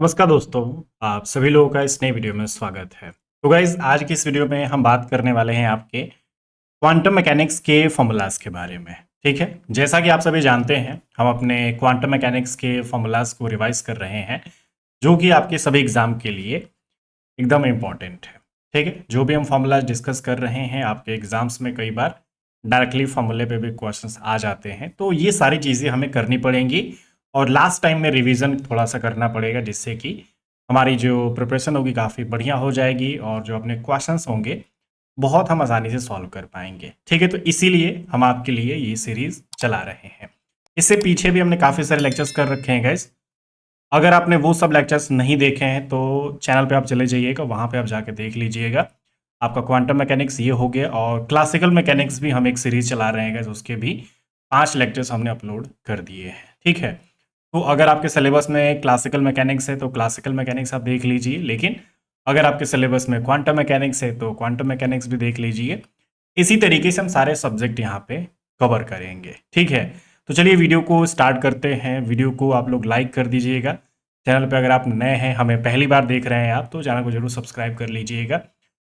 नमस्कार दोस्तों, आप सभी लोगों का इस नए वीडियो में स्वागत है। तो गाइज आज की इस वीडियो में हम बात करने वाले हैं आपके क्वांटम मैकेनिक्स के फॉर्मूलाज के बारे में। ठीक है, जैसा कि आप सभी जानते हैं हम अपने क्वांटम मैकेनिक्स के फॉर्मूलाज को रिवाइज कर रहे हैं, जो कि आपके सभी एग्जाम के लिए एकदम इम्पॉर्टेंट है। ठीक है, जो भी हम फॉर्मूलाज डिस्कस कर रहे हैं आपके एग्जाम्स में कई बार डायरेक्टली फॉर्मूले पे भी क्वेश्चंस आ जाते हैं, तो ये सारी चीज़ें हमें करनी पड़ेंगी और लास्ट टाइम में रिवीजन थोड़ा सा करना पड़ेगा, जिससे कि हमारी जो प्रिपरेशन होगी काफ़ी बढ़िया हो जाएगी और जो अपने क्वेश्चंस होंगे बहुत हम आसानी से सॉल्व कर पाएंगे। ठीक है, तो इसीलिए हम आपके लिए ये सीरीज चला रहे हैं। इससे पीछे भी हमने काफ़ी सारे लेक्चर्स कर रखे हैं गाइस। अगर आपने वो सब लेक्चर्स नहीं देखे हैं तो चैनल पे आप चले जाइएगा, वहाँ पे आप जाके देख लीजिएगा। आपका क्वांटम मैकेनिक्स ये हो गया और क्लासिकल मैकेनिक्स भी हम एक सीरीज चला रहे हैं गाइस, उसके भी 5 लेक्चर्स हमने अपलोड कर दिए हैं। ठीक है, तो अगर आपके सिलेबस में क्लासिकल मैकेनिक्स है तो क्लासिकल मैकेनिक्स आप देख लीजिए, लेकिन अगर आपके सिलेबस में क्वांटम मैकेनिक्स है तो क्वांटम मैकेनिक्स भी देख लीजिए। इसी तरीके से हम सारे सब्जेक्ट यहाँ पे कवर करेंगे। ठीक है, तो चलिए वीडियो को स्टार्ट करते हैं। वीडियो को आप लोग लाइक कर दीजिएगा। चैनल पे अगर आप नए हैं, हमें पहली बार देख रहे हैं आप, तो चैनल को जरूर सब्सक्राइब कर लीजिएगा,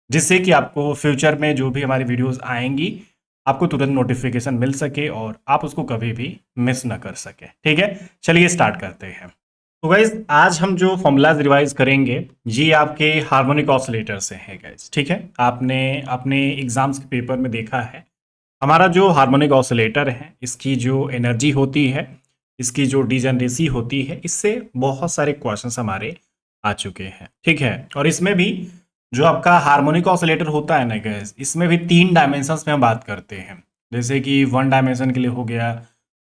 जिससे कि आपको फ्यूचर में जो भी हमारी वीडियोस आएंगी आपको तुरंत नोटिफिकेशन मिल सके और आप उसको कभी भी मिस ना कर सके। ठीक है, चलिए स्टार्ट करते हैं। तो गाइज आज हम जो फॉर्मूलाज रिवाइज करेंगे ये आपके हार्मोनिक ऑसिलेटर से है गाइज। ठीक है, आपने अपने एग्जाम्स के पेपर में देखा है हमारा जो हार्मोनिक ऑसिलेटर है इसकी जो एनर्जी होती है, इसकी जो डिजनरेसी होती है, इससे बहुत सारे क्वेश्चंस हमारे आ चुके हैं। ठीक है, और इसमें भी जो आपका हार्मोनिक ऑसिलेटर होता है ना गैस, इसमें भी 3 डायमेंशंस में हम बात करते हैं। जैसे कि 1 डायमेंशन के लिए हो गया,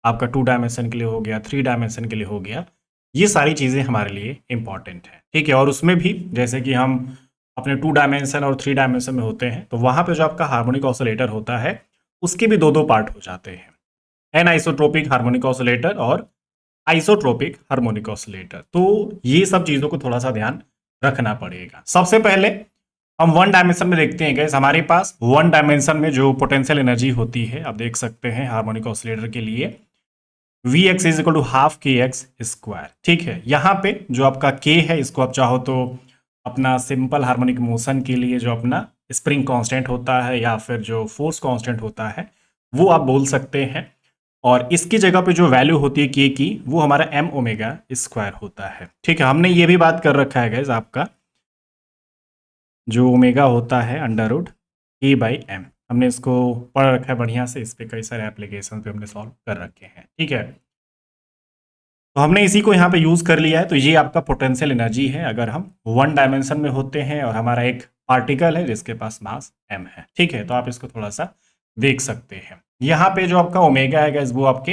आपका 2 डायमेंशन के लिए हो गया, 3 डायमेंशन के लिए हो गया। ये सारी चीज़ें हमारे लिए इंपॉर्टेंट है। ठीक है, और उसमें भी जैसे कि हम अपने 2 डायमेंशन और 3 डायमेंशन में होते हैं, तो वहाँ पे जो आपका हार्मोनिक ऑसिलेटर होता है उसके भी दो पार्ट हो जाते हैं, एन आइसोट्रोपिक हार्मोनिक ऑसिलेटर और आइसोट्रोपिक हार्मोनिक ऑसिलेटर। तो ये सब चीज़ों को थोड़ा सा ध्यान रखना पड़ेगा। सबसे पहले हम 1 डायमेंशन में देखते हैं गैस, हमारे पास 1 डायमेंशन में जो पोटेंशियल एनर्जी होती है, आप देख सकते हैं हार्मोनिक ऑसिलेटर के लिए V X is equal to half K X square. ठीक है, यहाँ पे जो आपका के है इसको आप चाहो तो अपना सिंपल हार्मोनिक मोशन के लिए जो अपना स्प्रिंग कांस्टेंट होता है या फिर जो फोर्स कांस्टेंट होता है वो आप बोल सकते हैं, और इसकी जगह पे जो वैल्यू होती है के की वो हमारा एम ओमेगा स्क्वायर होता है। ठीक है, हमने ये भी बात कर रखा है गैस, आपका जो ओमेगा होता है under root A by M, हमने इसको पढ़ रखा है बढ़िया से, इस पे कई सारे एप्लीकेशन पे हमने सॉल्व कर रखे हैं। ठीक है, तो हमने इसी को यहाँ पे यूज कर लिया है। तो ये आपका पोटेंशियल एनर्जी है अगर हम 1 डायमेंशन में होते हैं और हमारा एक पार्टिकल है जिसके पास मास m है। ठीक है, तो आप इसको थोड़ा सा देख सकते हैं। यहाँ पे जो आपका ओमेगा है गैस वो आपके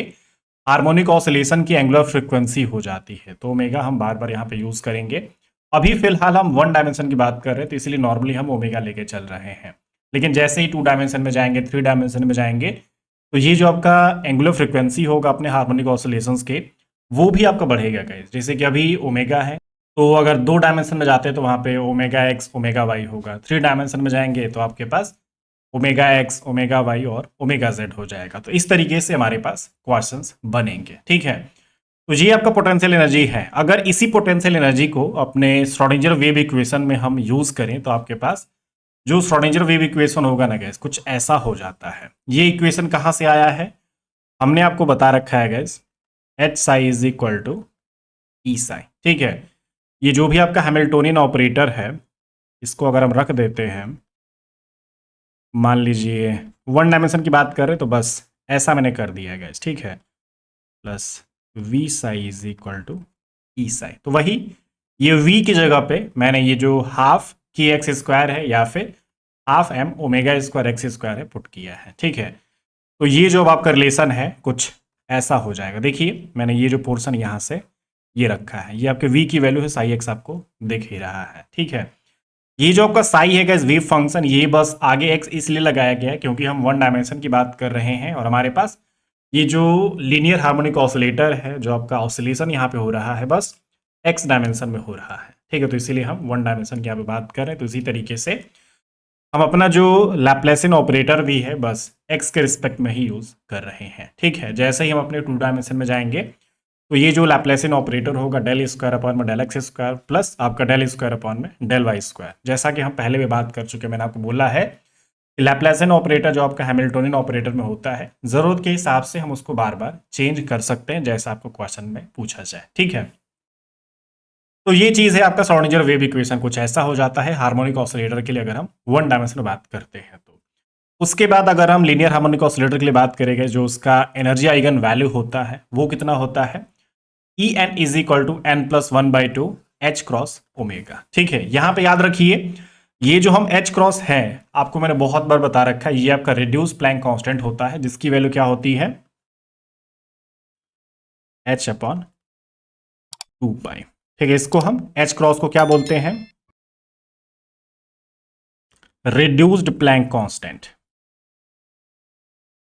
हार्मोनिक ऑसिलेशन की एंगुलर फ्रिक्वेंसी हो जाती है, तो ओमेगा हम बार बार यहाँ पे यूज करेंगे। अभी फिलहाल हम 1 डायमेंशन की बात कर रहे हैं तो इसलिए नॉर्मली हम ओमेगा लेके चल रहे हैं, लेकिन जैसे ही 2 डायमेंशन में जाएंगे, 3 डायमेंशन में जाएंगे, तो ये जो आपका एंगुलर फ्रिक्वेंसी होगा अपने हार्मोनिक ऑसिलेशंस के, वो भी आपका बढ़ेगा गाइस। जैसे कि अभी ओमेगा है, तो अगर 2 डायमेंशन में जाते हैं तो वहाँ पे ओमेगा एक्स ओमेगा वाई होगा, 3 डायमेंशन में जाएंगे तो आपके पास ओमेगा एक्स ओमेगा वाई और ओमेगा जेड हो जाएगा। तो इस तरीके से हमारे पास क्वेश्चंस बनेंगे। ठीक है, तो ये आपका पोटेंशियल एनर्जी है। अगर इसी पोटेंशियल एनर्जी को अपने श्रोडिंगर वेव इक्वेशन में हम यूज करें तो आपके पास जो श्रोडिंगर वेव इक्वेशन होगा ना गैस, कुछ ऐसा हो जाता है। ये इक्वेशन कहाँ से आया है, हमने आपको बता रखा है gas, H psi is equal to E psi. ठीक है, ये जो भी आपका हैमिल्टोनियन ऑपरेटर है इसको अगर हम रख देते हैं, मान लीजिए 1 डायमेंशन की बात कर रहे तो बस ऐसा मैंने कर दिया है गैस। ठीक है, plus V psi is equal to E psi. तो वही ये v की जगह पे मैंने ये जो हाफ के एक्स स्क्वायर है या फिर half M omega square X square है पुट किया है। ठीक है, तो ये जो अब आपका रिलेशन है कुछ ऐसा हो जाएगा। देखिए मैंने ये जो पोर्शन यहाँ से ये रखा है, ये आपके v की वैल्यू है, साई एक्स आपको दिख ही रहा है। ठीक है, ये जो आपका साई है गैस वेव फंक्शन, ये बस आगे एक्स इसलिए लगाया गया है क्योंकि हम 1 डायमेंशन की बात कर रहे हैं और हमारे पास ये जो लीनियर हार्मोनिक ऑसिलेटर है, जो आपका ऑसिलेशन यहाँ पे हो रहा है बस एक्स डायमेंशन में हो रहा है। ठीक है, तो इसीलिए हम 1 डायमेंशन की यहाँ पे बात कर रहे हैं। तो इसी तरीके से हम अपना जो लैप्लेसियन ऑपरेटर भी है बस एक्स के रिस्पेक्ट में ही यूज कर रहे हैं। ठीक है, जैसे ही हम अपने 2 डायमेंशन में जाएंगे तो ये जो लैप्लासियन ऑपरेटर होगा डेल स्क्वायर अपॉन में डेल एक्स स्क्वायर प्लस आपका डेल स्क्वायर अपॉन में डेल वाई स्क्वायर, जैसा कि हम पहले भी बात कर चुके हैं, मैंने आपको बोला है कि लैप्लासियन ऑपरेटर जो आपका हैमिल्टोनियन ऑपरेटर में होता है, जरूरत के हिसाब से हम उसको बार बार चेंज कर सकते हैं जैसा आपको क्वेश्चन में पूछा जाए। ठीक है, तो ये चीज है आपका श्रोडिंगर वेव इक्वेशन, कुछ ऐसा हो जाता है हार्मोनिक ऑसिलेटर के लिए अगर हम वन डायमेंशन में बात करते हैं। तो उसके बाद अगर हम लीनियर हार्मोनिक ऑसिलेटर के लिए बात करेंगे, जो उसका एनर्जी आइगन वैल्यू होता है वो कितना होता है, E N is equal to N plus one by two H cross omega. ठीक है, यहां पे याद रखिए ये जो हम एच क्रॉस है, आपको मैंने बहुत बार बता रखा है, ये आपका रिड्यूस प्लैंक कांस्टेंट होता है जिसकी वैल्यू क्या होती है, एच अपॉन टू पाई। ठीक है, इसको हम एच क्रॉस को क्या बोलते हैं, रिड्यूस्ड प्लैंक कांस्टेंट।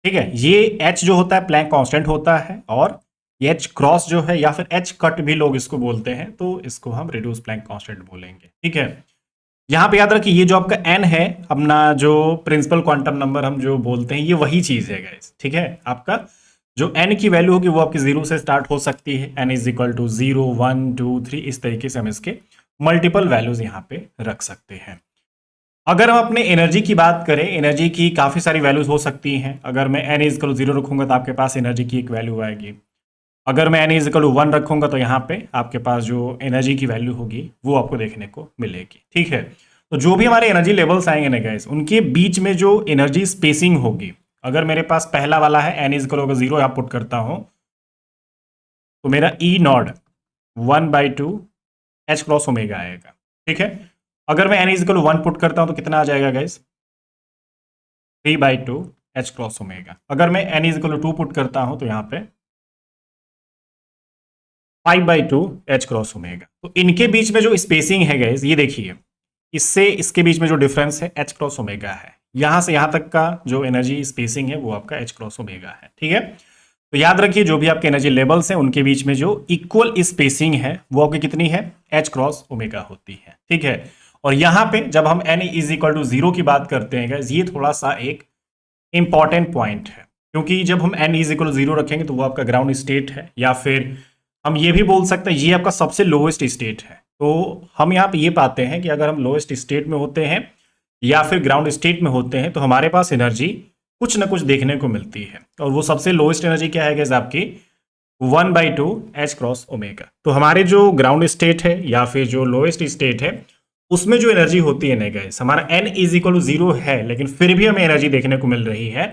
ठीक है, ये एच जो होता है प्लैंक कांस्टेंट होता है, और एच क्रॉस जो है या फिर एच कट भी लोग इसको बोलते हैं, तो इसको हम रिड्यूस प्लैंक कांस्टेंट बोलेंगे। ठीक है, यहां पे याद रखिए ये जो आपका एन है, अपना जो प्रिंसिपल क्वांटम नंबर हम जो बोलते हैं, ये वही चीज है गाइस। ठीक है, आपका जो एन की वैल्यू होगी वो आपकी जीरो से स्टार्ट हो सकती है, एन इज इक्वल टू 0 1 2 3, इस तरीके से हम इसके मल्टीपल वैल्यूज यहां पे रख सकते हैं। अगर हम अपने एनर्जी की बात करें, एनर्जी की काफी सारी वैल्यूज हो सकती हैं। अगर मैं एन इज इक्वल टू 0 रखूंगा तो आपके पास एनर्जी की एक वैल्यू आएगी। अगर मैं एन इज इक्वल टू 1 रखूंगा तो यहाँ पे आपके पास जो एनर्जी की वैल्यू होगी वो आपको देखने को मिलेगी। ठीक है, तो जो भी हमारे एनर्जी लेवल्स आएंगे ना गाइस, उनके बीच में जो एनर्जी स्पेसिंग होगी, अगर मेरे पास पहला वाला है एन इज इक्वल टू 0 यहाँ पुट करता हूं, तो मेरा E naught 1 by two H cross omega आएगा। ठीक है, अगर मैं N is equal to 1 put करता हूं तो कितना आ जाएगा guys, 3 by two H cross omega. अगर मैं N is equal to 2 put करता हूं तो यहाँ पे 5 by two H cross omega. तो इनके बीच में जो स्पेसिंग है गाइस, ये देखिए, इससे इसके बीच में जो डिफरेंस है एच क्रॉस ओमेगा है। यहां से यहां तक का जो एनर्जी स्पेसिंग है वो आपका एच क्रॉस ओमेगा है। ठीक है, तो याद रखिए जो भी आपके एनर्जी लेवल्स हैं उनके बीच में जो इक्वल स्पेसिंग है वो आपकी कितनी है, एच क्रॉस ओमेगा होती है। ठीक है, और यहां पे जब हम एन इज इक्वल टू 0 की बात करते हैं गाइस, ये थोड़ा सा एक इंपॉर्टेंट पॉइंट है, क्योंकि जब हम एन इज इक्वल टू 0 रखेंगे तो वो आपका ग्राउंड स्टेट है, या फिर हम ये भी बोल सकते हैं ये आपका सबसे लोएस्ट स्टेट है। तो हम यहाँ पे ये पाते हैं कि अगर हम लोएस्ट स्टेट में होते हैं या फिर ग्राउंड स्टेट में होते हैं तो हमारे पास एनर्जी कुछ ना कुछ देखने को मिलती है, और वो सबसे लोएस्ट एनर्जी क्या है गाइस, आपकी 1 by two H cross omega. तो हमारे जो ग्राउंड स्टेट है या फिर जो लोएस्ट स्टेट है उसमें जो एनर्जी होती है ना गाइस, हमारा एन इज इक्वल टू 0 है लेकिन फिर भी हमें एनर्जी देखने को मिल रही है,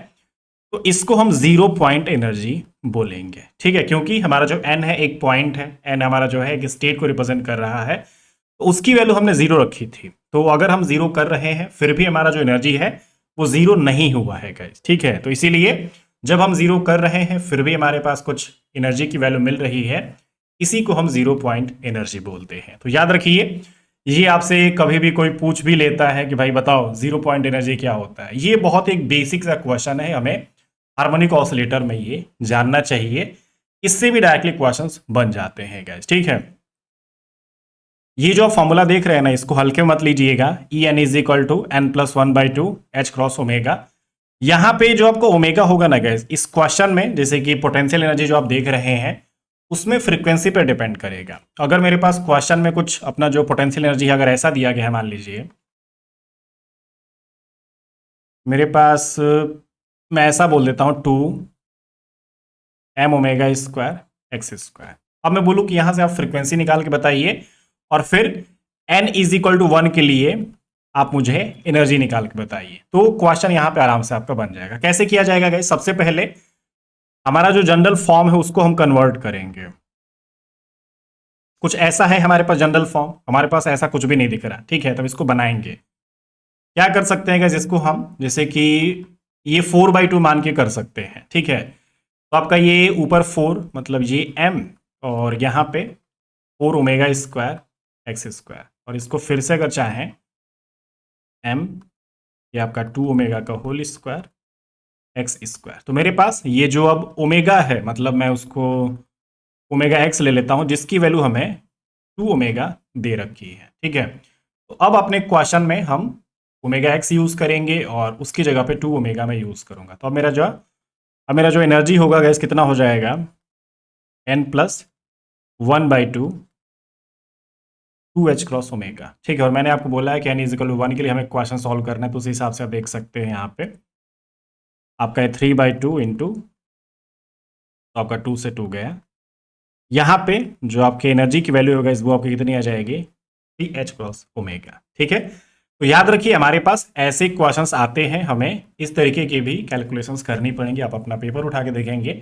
तो इसको हम 0 पॉइंट एनर्जी बोलेंगे। ठीक है, क्योंकि हमारा जो एन है एक पॉइंट है, एन हमारा जो है एक स्टेट को रिप्रेजेंट कर रहा है, तो उसकी वैल्यू हमने 0 रखी थी। तो अगर हम 0 कर रहे हैं फिर भी हमारा जो एनर्जी है वो 0 नहीं हुआ है गाइस। ठीक है, तो इसीलिए जब हम 0 कर रहे हैं फिर भी हमारे पास कुछ एनर्जी की वैल्यू मिल रही है, इसी को हम 0 पॉइंट एनर्जी बोलते हैं। तो याद रखिए, ये आपसे कभी भी कोई पूछ भी लेता है कि भाई बताओ 0 पॉइंट एनर्जी क्या होता है, ये बहुत एक बेसिक सा क्वेश्चन है, हमें हार्मोनिक ऑसिलेटर में ये जानना चाहिए, इससे भी डायरेक्टली क्वेश्चंस बन जाते हैं गाइस। ठीक है, ये जो फॉर्मूला देख रहे हैं ना, इसको हल्के मत लीजिएगा, E N is equal to N plus 1 by two H cross omega. यहां पे जो आपको ओमेगा होगा ना गाइस, इस क्वेश्चन में जैसे कि पोटेंशियल एनर्जी जो आप देख रहे हैं उसमें फ्रीक्वेंसी पे डिपेंड करेगा। अगर मेरे पास क्वेश्चन में कुछ अपना जो पोटेंशियल एनर्जी है अगर ऐसा दिया गया है, मान लीजिए मेरे पास, मैं ऐसा बोल देता हूं 2 M omega square X square. अब मैं बोलूं कि यहां से आप फ्रीक्वेंसी निकाल के बताइए, और फिर n इज इक्वल टू 1 के लिए आप मुझे एनर्जी निकाल के बताइए, तो क्वेश्चन यहां पे आराम से आपका बन जाएगा। कैसे किया जाएगा गाइस, सबसे पहले हमारा जो जनरल फॉर्म है उसको हम कन्वर्ट करेंगे। कुछ ऐसा है हमारे पास जनरल फॉर्म, हमारे पास ऐसा कुछ भी नहीं दिख रहा। ठीक है, तब इसको बनाएंगे, क्या कर सकते हैं गाइस, इसको हम जैसे कि ये 4 बाई 2 मान के कर सकते हैं। ठीक है, तो आपका ये ऊपर 4 मतलब ये m, और यहाँ पे 4 ओमेगा स्क्वायर एक्स स्क्वायर, और इसको फिर से अगर चाहें m, ये आपका 2 ओमेगा का होल स्क्वायर एक्स स्क्वायर। तो मेरे पास ये जो अब ओमेगा है, मतलब मैं उसको ओमेगा एक्स ले लेता हूं जिसकी वैल्यू हमें 2 ओमेगा दे रखी है। ठीक है, तो अब अपने क्वेश्चन में हम ओमेगा एक्स यूज करेंगे और उसकी जगह पे 2 ओमेगा में यूज करूंगा। तो अब मेरा जो एनर्जी होगा गैस कितना हो जाएगा, n plus 1/2 2h cross omega, ठीक है। और मैंने आपको बोला है कि n इज इक्वल टू 1 के लिए हमें क्वेश्चन सॉल्व करना है, तो उस हिसाब से आप देख सकते हैं यहाँ पे आपका है 3/2 इंटू, तो आपका 2 से 2 गया। यहाँ पे जो आपके एनर्जी की वैल्यू होगा वो आपकी कितनी आ जाएगी 3h क्रॉस ओमेगा, ठीक है। तो याद रखिए हमारे पास ऐसे क्वेश्चंस आते हैं, हमें इस तरीके की भी कैलकुलेशंस करनी पड़ेंगी। आप अपना पेपर उठा के देखेंगे,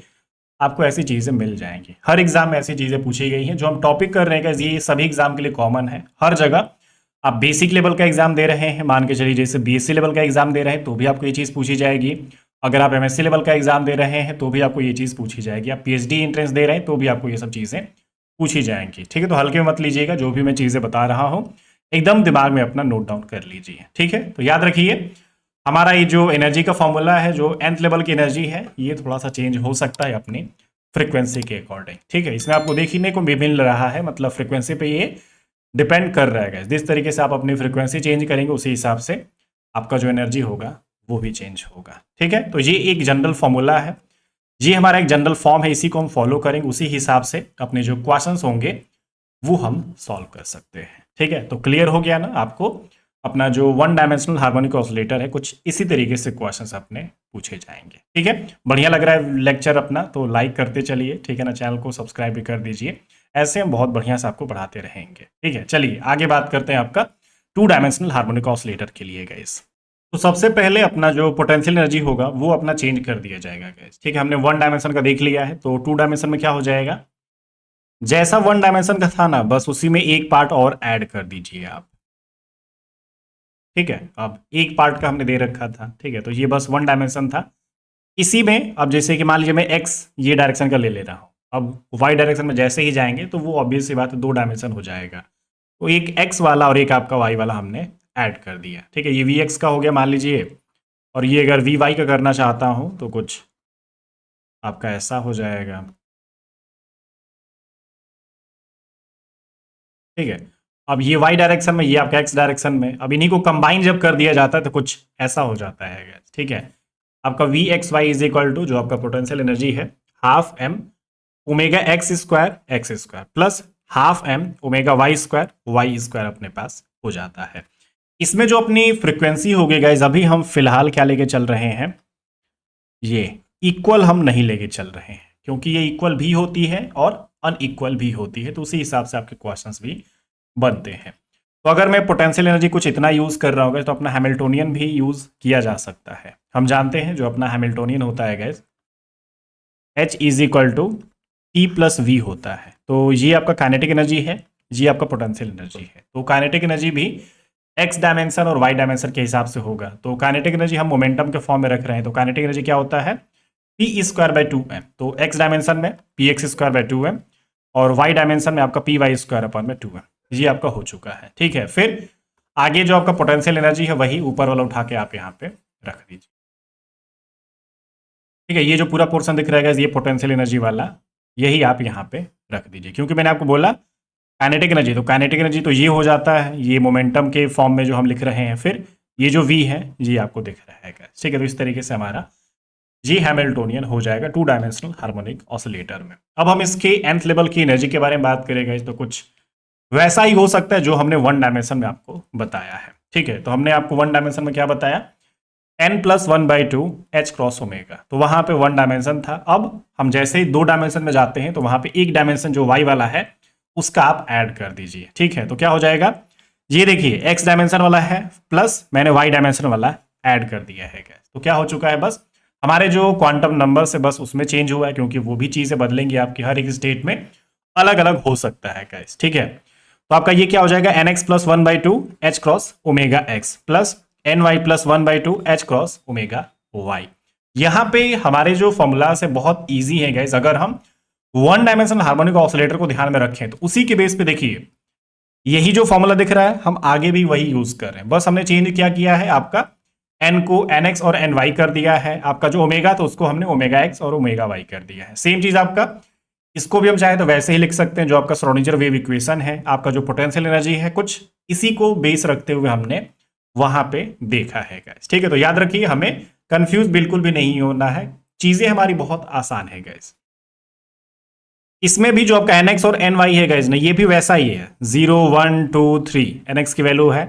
आपको ऐसी चीजें मिल जाएंगी। हर एग्जाम में ऐसी चीजें पूछी गई हैं। जो हम टॉपिक कर रहे हैं ये सभी एग्जाम के लिए कॉमन है। हर जगह आप बेसिक लेवल का एग्जाम दे रहे हैं, मान के चलिए जैसे बीएससी लेवल का एग्जाम दे रहे हैं तो भी आपको ये चीज पूछी जाएगी। अगर आप एमएससी लेवल का एग्जाम दे रहे हैं तो भी आपको ये चीज पूछी जाएगी। आप पीएचडी एंट्रेंस दे रहे हैं तो भी आपको ये सब चीजें पूछी जाएंगी, ठीक है। तो हल्के में मत लीजिएगा, जो भी मैं चीजें बता रहा हूं एकदम दिमाग में अपना नोट डाउन कर लीजिए, ठीक है। तो याद रखिए हमारा ये जो एनर्जी का फॉर्मूला है, जो nth लेवल की एनर्जी है, ये थोड़ा सा चेंज हो सकता है अपनी फ्रीक्वेंसी के अकॉर्डिंग, ठीक है। इसमें आपको देखने को भी मिल रहा है, मतलब फ्रीक्वेंसी पे ये डिपेंड कर रहा है। जिस तरीके से आप अपनी फ्रीक्वेंसी चेंज करेंगे उसी हिसाब से आपका जो एनर्जी होगा वो भी चेंज होगा, ठीक है। तो ये एक जनरल फॉर्मूला है, ये हमारा एक जनरल फॉर्म है, इसी को हम फॉलो करेंगे। उसी हिसाब से अपने जो क्वेश्चंस होंगे वो हम सॉल्व कर सकते हैं, ठीक है। तो क्लियर हो गया ना आपको। अपना जो वन डायमेंशनल हार्मोनिक ऑसिलेटर है, कुछ इसी तरीके से क्वेश्चंस अपने पूछे जाएंगे, ठीक है। बढ़िया लग रहा है लेक्चर अपना, तो लाइक करते चलिए, ठीक है ना। चैनल को सब्सक्राइब भी कर दीजिए, ऐसे हम बहुत बढ़िया से आपको पढ़ाते रहेंगे, ठीक है। चलिए आगे बात करते हैं आपका 2 डायमेंशनल हार्मोनिक ऑसिलेटर के लिए गाइस। तो सबसे पहले अपना जो पोटेंशियल एनर्जी होगा वो अपना चेंज कर दिया जाएगा गाइस, ठीक है। हमने 1 डायमेंशन का देख लिया है, तो 2 डायमेंशन में क्या हो जाएगा, जैसा 1 डायमेंशन का था ना, बस उसी में एक पार्ट और ऐड कर दीजिए आप, ठीक है। अब एक पार्ट का हमने दे रखा था, ठीक है। तो ये बस 1 डायमेंशन था। इसी में अब जैसे कि मान लीजिए मैं x ये डायरेक्शन का ले ले रहा हूँ, अब y डायरेक्शन में जैसे ही जाएंगे तो वो ऑब्वियस सी बात है 2 डायमेंशन हो जाएगा। तो एक x वाला और एक आपका y वाला हमने ऐड कर दिया, ठीक है। ये vx का हो गया मान लीजिए, और ये अगर vy का करना चाहता हूँ तो कुछ आपका ऐसा हो जाएगा, ठीक है। अब ये y डायरेक्शन में, ये आपका x डायरेक्शन में, अब इन्हीं को कंबाइन जब कर दिया जाता है तो कुछ ऐसा हो जाता है, ठीक है। आपका V X Y is equal to जो आपका पोटेंशियल एनर्जी है half M omega X square plus half M omega Y square अपने पास हो जाता है। इसमें जो अपनी फ्रीक्वेंसी होगी गाइस, अभी हम फिलहाल क्या लेके चल रहे हैं, ये इक्वल हम नहीं लेके चल रहे हैं, क्योंकि ये इक्वल भी होती है और अनइक्वल भी होती है, तो उसी हिसाब से आपके क्वेश्चंस भी बनते हैं। तो अगर मैं पोटेंशियल एनर्जी कुछ इतना यूज कर रहा हूँ तो अपना हैमिल्टोनियन भी यूज किया जा सकता है। हम जानते हैं जो अपना हैमिल्टोनियन होता है guys, H is equal to T plus V होता है। तो ये आपका काइनेटिक एनर्जी है, ये आपका पोटेंशियल एनर्जी है। तो काइनेटिक एनर्जी भी एक्स डायमेंशन और वाई डायमेंशन के हिसाब से होगा। तो काइनेटिक एनर्जी हम मोमेंटम के फॉर्म में रख रहे हैं, तो काइनेटिक एनर्जी क्या होता है पी स्क्वायर बाय 2m। तो एक्स डायमेंशन में P x square by 2m और वाई डायमेंशन में आपका पी वाई स्क्वायर अपॉन में 2m। ये आपका हो चुका है, ठीक है। फिर आगे जो आपका पोटेंशियल एनर्जी है वही ऊपर वाला उठा के आप यहाँ पे रख दीजिए, ठीक है। ये जो पूरा पोर्शन दिख रहा है ये पोटेंशियल एनर्जी वाला, यही आप यहाँ पे रख दीजिए, क्योंकि मैंने आपको बोला काइनेटिक एनर्जी, तो काइनेटिक एनर्जी तो ये हो जाता है ये मोमेंटम के फॉर्म में जो हम लिख रहे हैं। फिर ये जो v है ये आपको दिख रहा है, ठीक है। तो इस तरीके से हमारा ये हैमिल्टोनियन हो जाएगा 2 डायमेंशनल हार्मोनिक ऑसिलेटर में। अब हम इसके nth लेवल की एनर्जी के बारे में बात करेंगे, तो कुछ वैसा ही हो सकता है जो हमने 1 डायमेंशन में आपको बताया है, ठीक है। तो हमने आपको 1 डायमेंशन में क्या बताया, n+1/2 h क्रॉस ओमेगा, तो वहां पे 1 डायमेंशन था। अब हम जैसे ही 2 डायमेंशन में जाते हैं तो वहां पे एक डायमेंशन जो y वाला है उसका आप ऐड कर दीजिए, ठीक है। तो क्या हो जाएगा, ये देखिए x डायमेंशन वाला है प्लस मैंने y डायमेंशन वाला ऐड कर दिया है, तो क्या हो चुका है, बस हमारे जो क्वांटम नंबर से बस उसमें चेंज हुआ है, क्योंकि वो भी चीजें बदलेंगी आपकी हर एक स्टेट में अलग अलग हो सकता है गाइस, ठीक है। तो आपका ये क्या हो जाएगा nx+1/2 h cross omega x plus ny+1/2 h cross omega y। यहाँ पे हमारे जो फॉर्मूला से बहुत इजी है गाइस, अगर हम 1 डायमेंशनल हार्मोनिक ऑसिलेटर को ध्यान में रखें तो उसी के बेस पे देखिए यही जो फॉर्मूला दिख रहा है हम आगे भी वही यूज कर रहे हैं, बस हमने चेंज क्या किया है, आपका n को nx और ny कर दिया है, आपका जो ओमेगा तो उसको हमने ओमेगा x और ओमेगा y कर दिया है। सेम चीज आपका इसको भी हम चाहे तो वैसे ही लिख सकते हैं, जो आपका श्रोडिंगर वेव इक्वेशन है, आपका जो पोटेंशियल एनर्जी है कुछ इसी को बेस रखते हुए हमने वहां पे देखा है गाइस, ठीक है। तो याद रखिए हमें कंफ्यूज बिल्कुल भी नहीं होना है, चीजें हमारी बहुत आसान है गाइस। इसमें भी जो आपका एनएक्स और एन वाई है गाइज ना, ये भी वैसा ही है, 0 1 2 3 एनएक्स की वैल्यू है,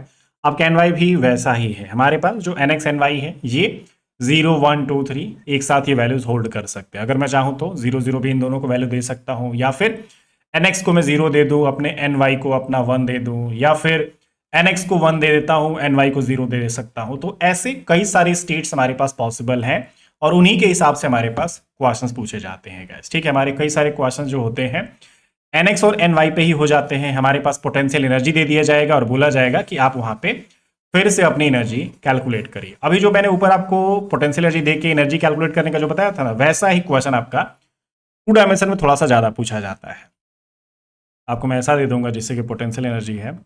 आपका एन वाई भी वैसा ही है। हमारे पास जो एनएक्स एन वाई है ये 0 1 2 3 एक साथ ये वैल्यूज होल्ड कर सकते हैं। अगर मैं चाहूं तो 0 0 भी इन दोनों को वैल्यू दे सकता हूं, या फिर एनएक्स को मैं 0 दे दूं, अपने एन वाई को अपना 1 दे दूं, या फिर एनएक्स को 1 दे देता हूं, एन वाई को 0 दे सकता हूं। तो ऐसे कई सारे स्टेट्स हमारे पास पॉसिबल हैं और उन्हीं के हिसाब से हमारे पास क्वेश्चंस पूछे जाते हैं गाइस। ठीक है, हमारे कई सारे क्वेश्चंस जो होते हैं एनएक्स और एन वाई पे ही हो जाते हैं। हमारे पास पोटेंशियल एनर्जी दे दिया जाएगा और बोला जाएगा कि आप वहां पे फिर से अपनी एनर्जी कैलकुलेट करिए। अभी जो मैंने ऊपर आपको पोटेंशियल एनर्जी देके एनर्जी कैलकुलेट करने का जो बताया था ना, वैसा ही क्वेश्चन आपका 2 डायमेंशन में थोड़ा सा ज्यादा पूछा जाता है। आपको मैं ऐसा दे दूंगा जिससे कि पोटेंशियल एनर्जी है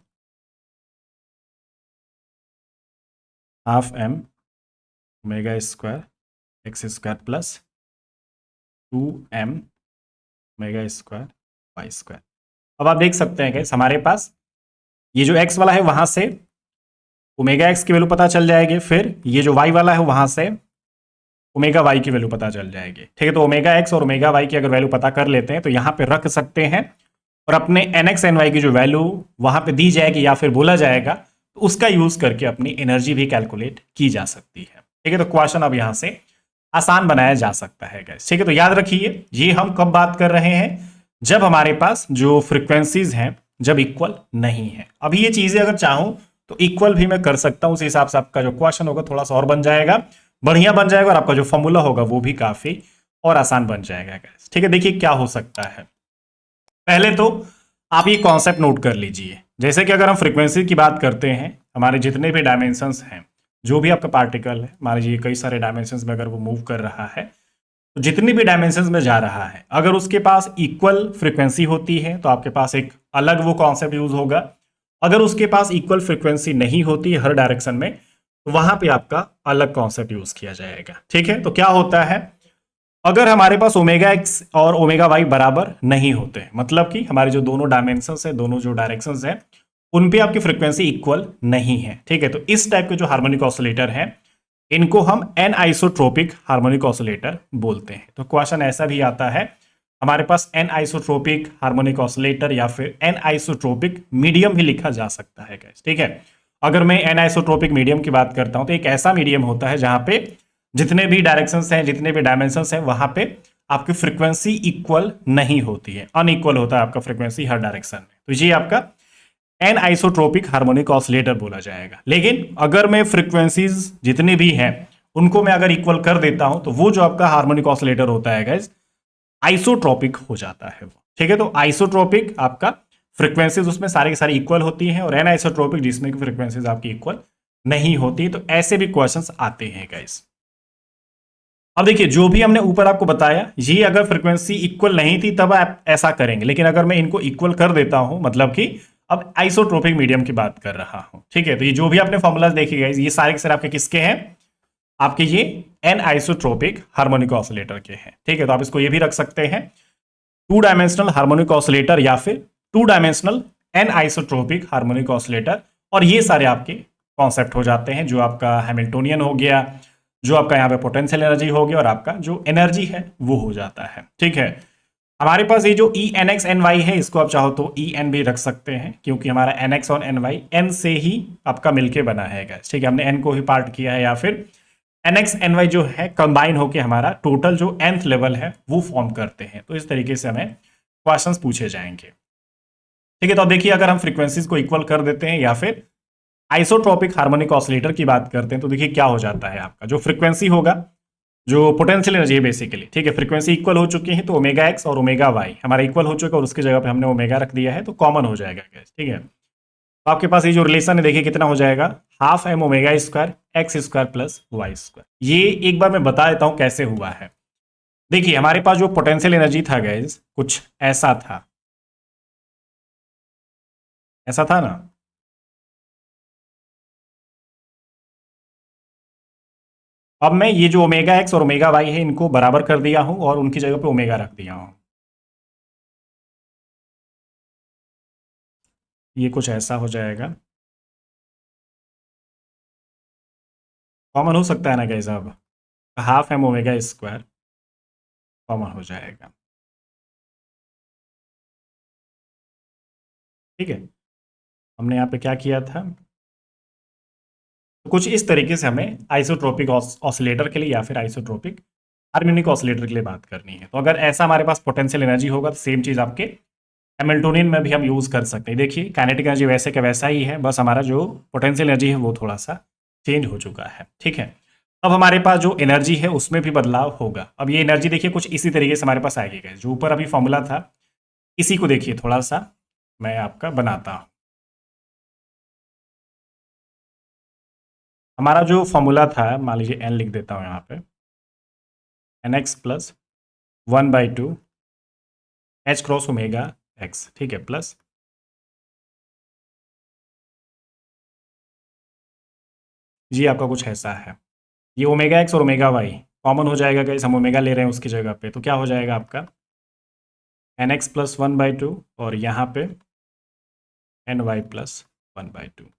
½ m omega square X square plus 2m omega square Y square. अब आप देख सकते हैं कि हमारे पास ये जो x वाला है वहां से ओमेगा एक्स की वैल्यू पता चल जाएगी, फिर ये जो y वाला है वहां से ओमेगा वाई की वैल्यू पता चल जाएगी। ठीक है, तो ओमेगा एक्स और ओमेगा वाई की अगर वैल्यू पता कर लेते हैं तो यहाँ पे रख सकते हैं और अपने एन एक्स एन वाई की जो वैल्यू वहां पे दी जाएगी या फिर बोला जाएगा तो उसका यूज करके अपनी एनर्जी भी कैलकुलेट की जा सकती है। ठीक है, तो क्वेश्चन अब यहां से आसान बनाया जा सकता है गाइस। ठीक है, तो याद रखिए ये हम कब बात कर रहे हैं, जब हमारे पास जो फ्रीक्वेंसीज हैं जब इक्वल नहीं है। अभी ये चीजें अगर चाहूं तो इक्वल भी मैं कर सकता हूं, उस हिसाब से आपका जो क्वेश्चन होगा थोड़ा सा और बन जाएगा, बढ़िया बन जाएगा और आपका जो फॉर्मूला होगा वो भी काफी और आसान बन जाएगा गाइस। ठीक है, देखिए क्या हो सकता है। पहले तो आप ये कॉन्सेप्ट नोट कर लीजिए, जैसे कि अगर हम फ्रीक्वेंसी की बात करते हैं, हमारे जितने भी डायमेंशंस हैं, जो भी आपका पार्टिकल है, मान लीजिए कई सारे डायमेंशंस में अगर वो मूव कर रहा है, तो जितनी भी डायमेंशंस में जा रहा है, अगर उसके पास इक्वल फ्रीक्वेंसी होती है तो आपके पास एक अलग वो कॉन्सेप्ट यूज होगा। अगर उसके पास इक्वल फ्रीक्वेंसी नहीं होती हर डायरेक्शन में, तो वहां पे आपका अलग कॉन्सेप्ट यूज किया जाएगा। ठीक है, तो क्या होता है, अगर हमारे पास ओमेगा एक्स और ओमेगा वाई बराबर नहीं होते, मतलब कि हमारे जो दोनों डायमेंशंस है, दोनों जो डायरेक्शंस हैं, उन पे आपकी फ्रीक्वेंसी इक्वल नहीं है। ठीक है, तो इस टाइप के जो हार्मोनिक ऑसिलेटर हैं इनको हम एन आइसोट्रोपिक हार्मोनिक ऑसिलेटर बोलते हैं। तो क्वेश्चन ऐसा भी आता है हमारे पास एन आइसोट्रोपिक हार्मोनिक ऑसिलेटर या फिर एन आइसोट्रोपिक मीडियम भी लिखा जा सकता है गाइस। ठीक है, अगर मैं एन आइसोट्रोपिक मीडियम की बात करता हूं तो एक ऐसा मीडियम होता है जहां पे जितने भी डायरेक्शंस हैं, जितने भी डायमेंशंस हैं, वहां पे आपकी फ्रीक्वेंसी इक्वल नहीं होती है, अनइक्वल होता है आपका फ्रीक्वेंसी हर डायरेक्शन में। तो ये आपका एन आइसोट्रोपिक हार्मोनिक ऑसिलेटर बोला जाएगा। लेकिन अगर मैं फ्रीक्वेंसीज जितने भी हैं उनको मैं अगर इक्वल कर देता हूं तो वो जो आपका हार्मोनिक ऑसिलेटर होता है गाइस आइसोट्रोपिक हो जाता है वो। ठीक है, तो आइसोट्रोपिक आपका फ्रीक्वेंसीज उसमें सारी की सारी इक्वल होती हैं और एन आइसोट्रोपिक जिसमें की फ्रीक्वेंसीज आपकी इक्वल नहीं होती। तो ऐसे भी क्वेश्चंस आते हैं गाइस। अब देखिए जो भी हमने ऊपर आपको बताया, ये अगर फ्रीक्वेंसी इक्वल नहीं थी तब आप ऐसा करेंगे, लेकिन अगर मैं इनको इक्वल कर देता हूं, मतलब कि अब आइसोट्रोपिक मीडियम की बात कर रहा हूं। ठीक है, तो ये जो भी आपने फॉर्मूलाज देखे गए ये सारे के सारे आपके किसके हैं, आपके ये एन आइसोट्रोपिक हार्मोनिक ऑसिलेटर के हैं। ठीक है, तो आप इसको ये भी रख सकते हैं 2 डायमेंशनल हार्मोनिक ऑसिलेटर या फिर 2 dimensional N isotropic harmonic oscillator. और ये सारे आपके कॉन्सेप्ट हो जाते हैं, जो आपका हैमिल्टोनियन हो गया, जो आपका यहाँ पे पोटेंशियल एनर्जी हो गया और आपका जो एनर्जी है वो हो जाता है। ठीक है, हमारे पास ये जो E N X N Y है इसको आप चाहो तो ई एन भी रख सकते हैं, क्योंकि हमारा एन एक्स और एन वाई एन से ही आपका मिलके बना है गाइस। ठीक है, हमने एन को ही पार्ट किया है, या फिर एन एक्स एन वाई जो है कंबाइन होके हमारा टोटल जो nth लेवल है वो फॉर्म करते हैं। तो इस तरीके से हमें क्वेश्चंस पूछे जाएंगे। ठीक है, तो अब देखिए अगर हम फ्रीक्वेंसीज को इक्वल कर देते हैं या फिर आइसोट्रोपिक हार्मोनिक ऑसिलेटर की बात करते हैं, तो देखिए क्या हो जाता है, आपका जो फ्रीक्वेंसी होगा, जो पोटेंशियल एनर्जी है बेसिकली, ठीक है, फ्रीक्वेंसी इक्वल हो चुकी है तो ओमेगा एक्स और ओमेगा वाई हमारा इक्वल हो चुका है और उसकी जगह पे हमने ओमेगा रख दिया है तो कॉमन हो जाएगा गैस। ठीक है, तो आपके पास ये जो रिलेशन है देखिए कितना हो जाएगा, ½ m omega square X square plus Y square. ये एक बार मैं बता देता हूं कैसे हुआ है। देखिए हमारे पास जो पोटेंशियल एनर्जी था गैस कुछ ऐसा था, ऐसा था ना। अब मैं ये जो ओमेगा एक्स और ओमेगा वाई है इनको बराबर कर दिया हूं और उनकी जगह पे ओमेगा रख दिया हूं। ये कुछ ऐसा हो जाएगा, कॉमन हो सकता है ना गैस। अब ½ m ओमेगा स्क्वायर कॉमन हो जाएगा। ठीक है, हमने यहाँ पे क्या किया था, तो कुछ इस तरीके से हमें आइसोट्रोपिक ऑसिलेटर के लिए या फिर आइसोट्रोपिक हार्मोनिक ऑसिलेटर के लिए बात करनी है। तो अगर ऐसा हमारे पास पोटेंशियल एनर्जी होगा तो सेम चीज़ आपके हैमिल्टोनियन में भी हम यूज़ कर सकते हैं। देखिए काइनेटिक एनर्जी वैसे का वैसा ही है, बस हमारा जो पोटेंशियल एनर्जी है वो थोड़ा सा चेंज हो चुका है। ठीक है, अब हमारे पास जो एनर्जी है उसमें भी बदलाव होगा। अब ये एनर्जी देखिए कुछ इसी तरीके से हमारे पास आएगी। जो ऊपर अभी फॉर्मूला था इसी को देखिए थोड़ा सा मैं आपका बनाता हूँ। हमारा जो फॉर्मूला था, मान लीजिए एन लिख देता हूँ यहाँ पे, N X plus 1/2 H cross omega X. ठीक है, प्लस जी आपका कुछ ऐसा है, ये ओमेगा एक्स और ओमेगा वाई कॉमन हो जाएगा गाइस, हम ओमेगा ले रहे हैं उसकी जगह पे, तो क्या हो जाएगा आपका एन एक्स प्लस 1/2 और यहाँ पे एन वाई प्लस 1/2।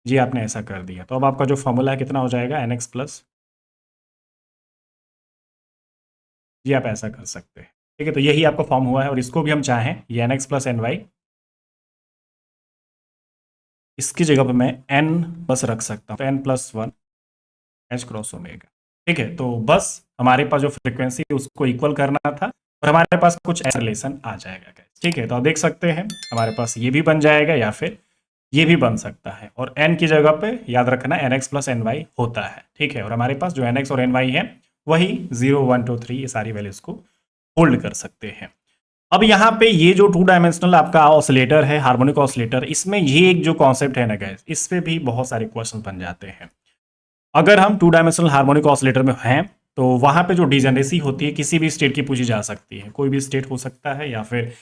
जी आपने ऐसा कर दिया, तो अब आपका जो फॉर्मूला है कितना हो जाएगा, एन एक्स प्लस, जी आप ऐसा कर सकते हैं। ठीक है, तो यही आपका फॉर्म हुआ है और इसको भी हम चाहें ये N X plus N Y, इसकी जगह पे मैं एन बस रख सकता हूँ, तो N plus 1 H cross omega. ठीक है, तो बस हमारे पास जो फ्रीक्वेंसी है उसको इक्वल करना था और हमारे पास कुछ ऐसा रिलेशन आ जाएगा guys। ठीक है, तो आप देख सकते हैं हमारे पास ये भी बन जाएगा या फिर ये भी बन सकता है, और n की जगह पे याद रखना N X plus N Y होता है। ठीक है, और हमारे पास जो एन एक्स और एन वाई है वही 0 1 2 3 ये सारी वैल्यूज को होल्ड कर सकते हैं। अब यहाँ पे ये जो 2 डायमेंशनल आपका ऑसिलेटर है, हार्मोनिक ऑसिलेटर, इसमें ये एक जो कॉन्सेप्ट है ना गाइस, इस पे भी बहुत सारे क्वेश्चन बन जाते हैं। अगर हम 2 डायमेंशनल हार्मोनिक ऑसिलेटर में हैं तो वहां पे जो डिजेनरेसी होती है किसी भी स्टेट की पूछी जा सकती है, कोई भी स्टेट हो सकता है, या फिर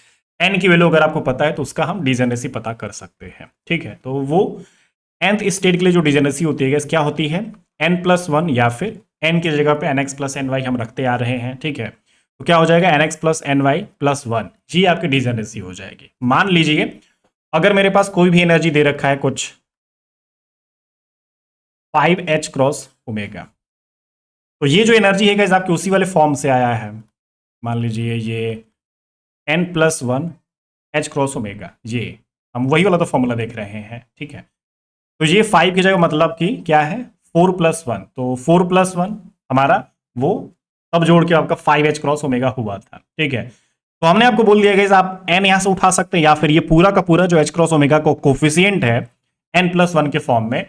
एन की वैल्यू अगर आपको पता है तो उसका हम डिजेनरेसी पता कर सकते हैं। ठीक है, तो वो nth स्टेट के लिए जो डिजेनरेसी होती है क्या होती है, n+1 या फिर n की जगह पे N X plus N Y हम रखते आ रहे हैं। ठीक है, तो क्या हो जाएगा N X plus N Y plus 1, जी आपकी डिजेनरेसी हो जाएगी। मान लीजिए अगर मेरे पास कोई भी एनर्जी दे रखा है कुछ 5h क्रॉस ओमेगा, तो ये जो एनर्जी है गाइस आपके उसी वाले फॉर्म से आया है। मान लीजिए ये n+1 एच क्रॉस ओमेगा, ये हम वही वाला तो फॉर्मूला देख रहे हैं। ठीक है, तो ये 5 की जगह मतलब कि क्या है 4+1, तो 4+1 हमारा वो तब जोड़ के आपका 5h क्रॉस ओमेगा हुआ था। ठीक है, तो हमने आपको बोल दिया गाइस आप n यहां से उठा सकते हैं या फिर ये पूरा का पूरा जो h क्रॉस ओमेगा को कोफिशिएंट है n+1 के फॉर्म में,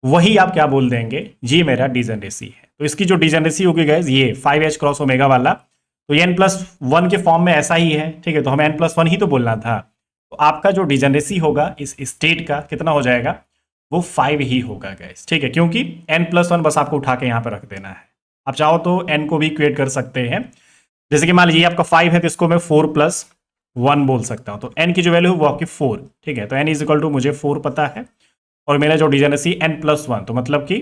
वही आप क्या बोल देंगे, ये मेरा डिजेनरेसी है। तो इसकी जो डिजेनरेसी होगी गाइस ये 5h क्रॉस ओमेगा वाला, तो ये n+1 के फॉर्म में ऐसा ही है। ठीक है, तो हमें n+1 ही तो बोलना था, तो आपका जो डिजेनरेसी होगा इस स्टेट का कितना हो जाएगा, वो 5 ही होगा गाइस। ठीक है, क्योंकि n+1 बस आपको उठा के यहाँ पे रख देना है। आप चाहो तो n को भी क्रिएट कर सकते हैं, जैसे कि मान लीजिए आपका 5 है तो इसको मैं 4+1 बोल सकता हूँ, तो n की जो वैल्यू है वो आपकी 4। ठीक है, तो n इज इक्वल टू मुझे 4 पता है और मेरा जो डिजेनरेसी n+1, तो मतलब कि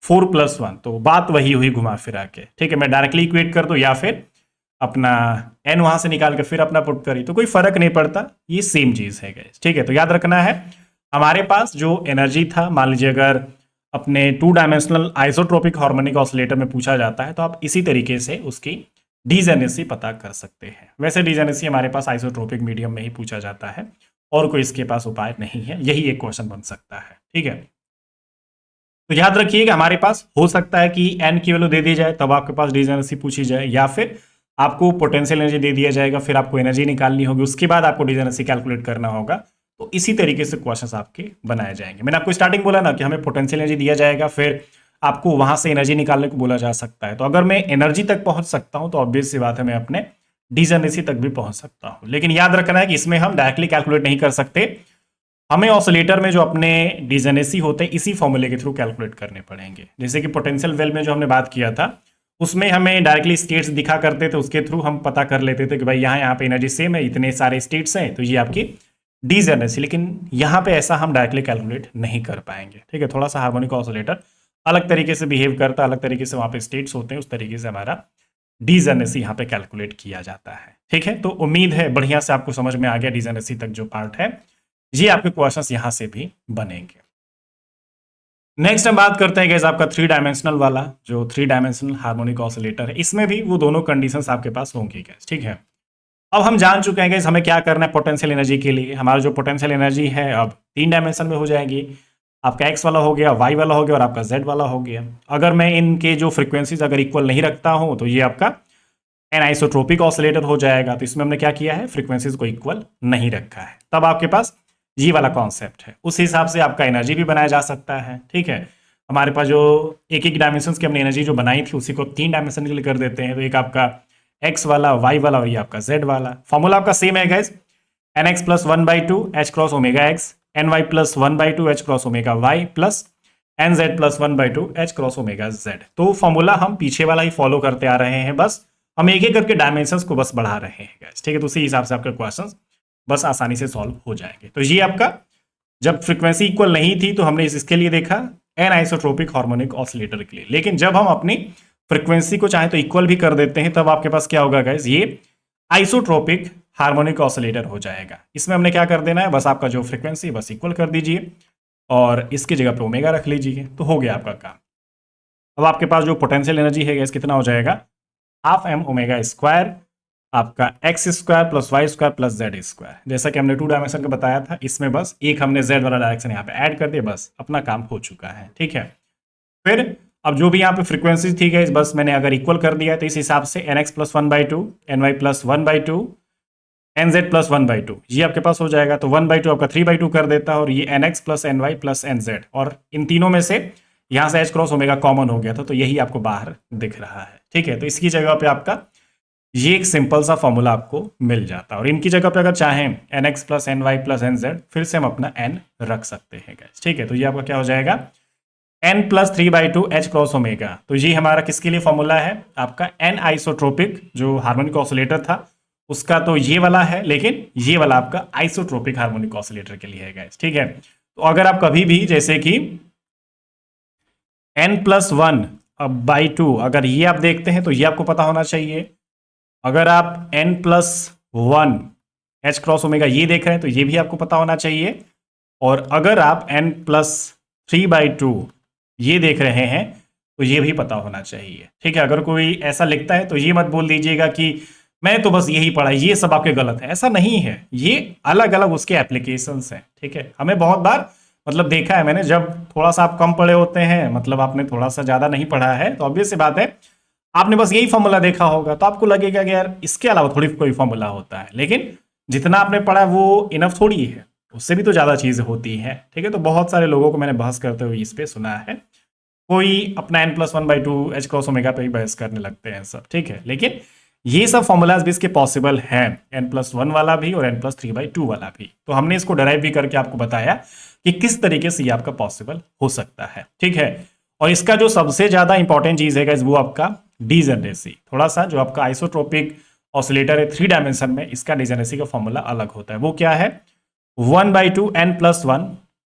4+1, तो बात वही हुई घुमा फिरा के। ठीक है, मैं डायरेक्टली इक्वेट कर दूं या फिर अपना n वहां से निकाल के फिर अपना पुट करी, तो कोई फर्क नहीं पड़ता, ये सेम चीज है गाइस। ठीक है, तो याद रखना है हमारे पास जो एनर्जी था, मान लीजिए अगर अपने 2 डायमेंशनल आइसोट्रोपिक हार्मोनिक ऑसिलेटर में पूछा जाता है तो आप इसी तरीके से उसकी डिजेनरेसी पता कर सकते हैं। वैसे डिजेनरेसी हमारे पास आइसोट्रोपिक मीडियम में ही पूछा जाता है और कोई इसके पास उपाय नहीं है, यही एक क्वेश्चन बन सकता है। ठीक है, तो याद रखिएगा हमारे पास हो सकता है कि n की वैल्यू दे दी जाए तब आपके पास डिजेनरेसी पूछी जाए, या फिर आपको पोटेंशियल एनर्जी दे दिया जाएगा फिर आपको एनर्जी निकालनी होगी, उसके बाद आपको डिजेनरेसी कैलकुलेट करना होगा। तो इसी तरीके से क्वेश्चंस आपके बनाए जाएंगे। मैंने आपको स्टार्टिंग बोला ना कि हमें पोटेंशियल एनर्जी दिया जाएगा फिर आपको वहां से एनर्जी निकालने को बोला जा सकता है। तो अगर मैं एनर्जी तक पहुंच सकता हूं तो ऑब्वियस सी बात है मैं अपने डिजेनरेसी तक भी पहुंच सकता हूं, लेकिन याद रखना है कि इसमें हम डायरेक्टली कैलकुलेट नहीं कर सकते, हमें ऑसिलेटर में जो अपने डिजेनरेसी होते हैं इसी फॉर्मूले के थ्रू कैलकुलेट करने पड़ेंगे। जैसे कि पोटेंशियल वेल में जो हमने बात किया था उसमें हमें डायरेक्टली स्टेट्स दिखा करते थे, उसके थ्रू हम पता कर लेते थे कि भाई यहाँ पे एनर्जी सेम है, इतने सारे स्टेट्स हैं, तो ये आपकी डिजेनरेसी। लेकिन यहाँ पे ऐसा हम डायरेक्टली कैलकुलेट नहीं कर पाएंगे। ठीक है, थोड़ा सा हार्मोनिक ऑसिलेटर अलग तरीके से बिहेव करता है, अलग तरीके से वहाँ पे स्टेट्स होते हैं, उस तरीके से हमारा डिजेनरेसी यहाँ पे कैलकुलेट किया जाता है। ठीक है, तो उम्मीद है बढ़िया से आपको समझ में आ गया डिजेनरेसी तक जो पार्ट है, ये आपके क्वेश्चंस यहां से भी बनेंगे। नेक्स्ट हम बात करते हैं गाइस आपका 3 डायमेंशनल वाला, जो 3 डायमेंशनल हार्मोनिक ऑसिलेटर है, इसमें भी वो दोनों कंडीशंस आपके पास होंगी गाइस। ठीक है, अब हम जान चुके हैं कि हमें क्या करना है पोटेंशियल एनर्जी के लिए। हमारा जो पोटेंशियल एनर्जी है अब 3 डायमेंशन में हो जाएगी। आपका एक्स वाला हो गया, वाई वाला हो गया और आपका जेड वाला हो गया। अगर मैं इनके जो फ्रीक्वेंसीज अगर इक्वल नहीं रखता हूं तो ये आपका एनआइसोट्रोपिक ऑसिलेटर हो जाएगा। तो इसमें हमने क्या किया है, फ्रीक्वेंसीज को इक्वल नहीं रखा है। तब आपके पास ये वाला कॉन्सेप्ट है, उस हिसाब से आपका एनर्जी भी बनाया जा सकता है। ठीक है, हमारे पास जो एक एक डायमेंशन की हमने एनर्जी जो बनाई थी उसी को 3 डायमेंशन के लिए कर देते हैं। तो एक आपका एक्स वाला, वाई वाला और ये आपका जेड वाला। फॉर्मूला आपका सेम है guys, N X plus 1/2 H cross omega X, N Y plus 1/2 H cross omega Y plus N Z plus 1/2 H cross omega Z. तो फॉर्मूला हम पीछे वाला ही फॉलो करते आ रहे हैं, बस हम एक एक करके डायमेंशंस को बस बढ़ा रहे हैं गाइस। ठीक है, तो उसी हिसाब से आपके क्वेश्चंस बस आसानी से सॉल्व हो जाएंगे। तो ये आपका जब फ्रीक्वेंसी इक्वल नहीं थी तो हमने इसके लिए देखा एन आइसोट्रोपिक हार्मोनिक ऑसिलेटर के लिए। लेकिन जब हम अपनी फ्रीक्वेंसी को चाहे तो इक्वल भी कर देते हैं तब आपके पास क्या होगा गाइस, ये आइसोट्रोपिक हार्मोनिक ऑसिलेटर हो जाएगा। इसमें हमने क्या कर देना है, बस आपका जो फ्रीक्वेंसी बस इक्वल कर दीजिए और इसकी जगह पे ओमेगा रख लीजिए, तो हो गया आपका काम। अब आपके पास जो पोटेंशियल एनर्जी है गाइस कितना हो जाएगा, हाफ एम ओमेगा स्क्वायर आपका X square plus Y square plus Z square. जैसा कि हमने 2 डायमेंशन का बताया था, इसमें बस एक हमने जेड वाला डायरेक्शन यहाँ पे ऐड कर दिया, बस अपना काम हो चुका है। ठीक है, फिर अब जो भी यहाँ पे फ्रीक्वेंसी थी गई बस मैंने अगर इक्वल कर दिया तो इस हिसाब से N X plus 1/2, N Y plus 1/2, N Z plus 1/2 ये आपके पास हो जाएगा। तो 1/2 आपका 3/2 कर देता है और ये N X plus N Y plus N Z, और इन तीनों में से यहाँ से एच क्रॉस ओमेगा कॉमन हो गया था तो यही आपको बाहर दिख रहा है। ठीक है, तो इसकी जगह पे आपका ये एक सिंपल सा फॉर्मूला आपको मिल जाता है। और इनकी जगह पे अगर चाहें N X plus N Y plus N Z, फिर से हम अपना एन रख सकते हैं गाइस। ठीक है, तो ये आपका क्या हो जाएगा, N plus 3/2 H cross omega. तो ये हमारा किसके लिए फॉर्मूला है, आपका एन आइसोट्रोपिक जो हार्मोनिक ऑसिलेटर था उसका तो ये वाला है, लेकिन ये वाला आपका आइसोट्रोपिक हार्मोनिक ऑसिलेटर के लिए है गाइस। ठीक है, तो अगर आप कभी भी जैसे कि n+1/2 अगर ये आप देखते हैं तो ये आपको पता होना चाहिए। अगर आप n+1 एच क्रॉस ओमेगा ये देख रहे हैं तो ये भी आपको पता होना चाहिए। और अगर आप n+3/2 ये देख रहे हैं तो ये भी पता होना चाहिए। ठीक है, अगर कोई ऐसा लिखता है तो ये मत बोल दीजिएगा कि मैं तो बस यही पढ़ा, ये सब आपके गलत है। ऐसा नहीं है, ये अलग अलग उसके एप्लीकेशंस हैं। ठीक है, हमें बहुत बार मतलब देखा है मैंने, जब थोड़ा सा आप कम पढ़े होते हैं, मतलब आपने थोड़ा सा ज़्यादा नहीं पढ़ा है, तो ऑब्वियस सी बात है आपने बस यही फॉर्मूला देखा होगा तो आपको लगेगा कि यार इसके अलावा थोड़ी कोई फॉर्मूला होता है। लेकिन जितना आपने पढ़ा वो इनफ थोड़ी है, उससे भी तो ज़्यादा चीज़ें होती हैं। ठीक है, तो बहुत सारे लोगों को मैंने बहस करते हुए इस पर सुना है, कोई अपना n+1/2 एच क्रॉस ओमेगा पे ही बहस करने लगते हैं सब। ठीक है, लेकिन ये सब फॉर्मूलाज भी इसके पॉसिबल हैं, n+1 वाला भी और n+3/2 वाला भी। तो हमने इसको डराइव भी करके आपको बताया कि किस तरीके से ये आपका पॉसिबल हो सकता है। ठीक है, और इसका जो सबसे ज्यादा इंपॉर्टेंट चीज है वो आपका डीजेनरेसी। थोड़ा सा जो आपका आइसोट्रोपिक ऑसिलेटर है 3 डायमेंशन में, इसका डीजेनरेसी का फॉर्मूला अलग होता है। वो क्या है, 1/2 n+1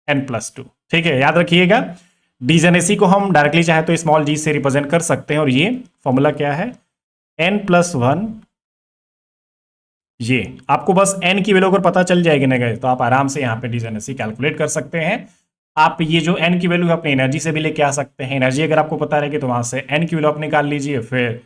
n+2। ठीक है, याद रखिएगा डीजेनरेसी को हम डायरेक्टली चाहे तो स्मॉल जी से रिप्रेजेंट कर सकते हैं। और ये फॉर्मूला क्या है, n+1, ये आपको बस n की वैल्यू अगर पता चल जाएगी ना गाइस तो आप आराम से यहाँ पे डीजेनरेसी कैलकुलेट कर सकते हैं। आप ये जो n की वैल्यू अपनी एनर्जी से भी लेके आ सकते हैं। एनर्जी अगर आपको पता रहेगी तो वहां से n की वैल्यू आप निकाल लीजिए, फिर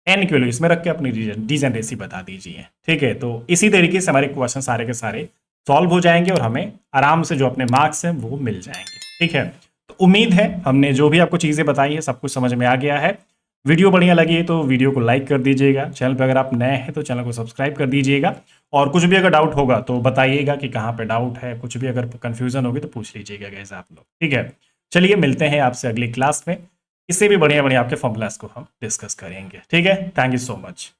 n की वैल्यू इसमें रख के अपनी डीजेनरेसी बता दीजिए। ठीक है, तो इसी तरीके से हमारे क्वेश्चन सारे के सारे सॉल्व हो जाएंगे और हमें आराम से जो अपने मार्क्स हैं वो मिल जाएंगे। ठीक है, तो उम्मीद है हमने जो भी आपको चीज़ें बताई है सब कुछ समझ में आ गया है। वीडियो बढ़िया लगी है तो वीडियो को लाइक कर दीजिएगा। चैनल पर अगर आप नए हैं तो चैनल को सब्सक्राइब कर दीजिएगा। और कुछ भी अगर डाउट होगा तो बताइएगा कि कहाँ पे डाउट है, कुछ भी अगर कंफ्यूजन होगी तो पूछ लीजिएगा गाइस आप लोग। ठीक है, चलिए मिलते हैं आपसे अगली क्लास में, इससे भी बढ़िया बढ़िया आपके फॉर्मूलास को हम डिस्कस करेंगे। ठीक है, थैंक यू सो मच।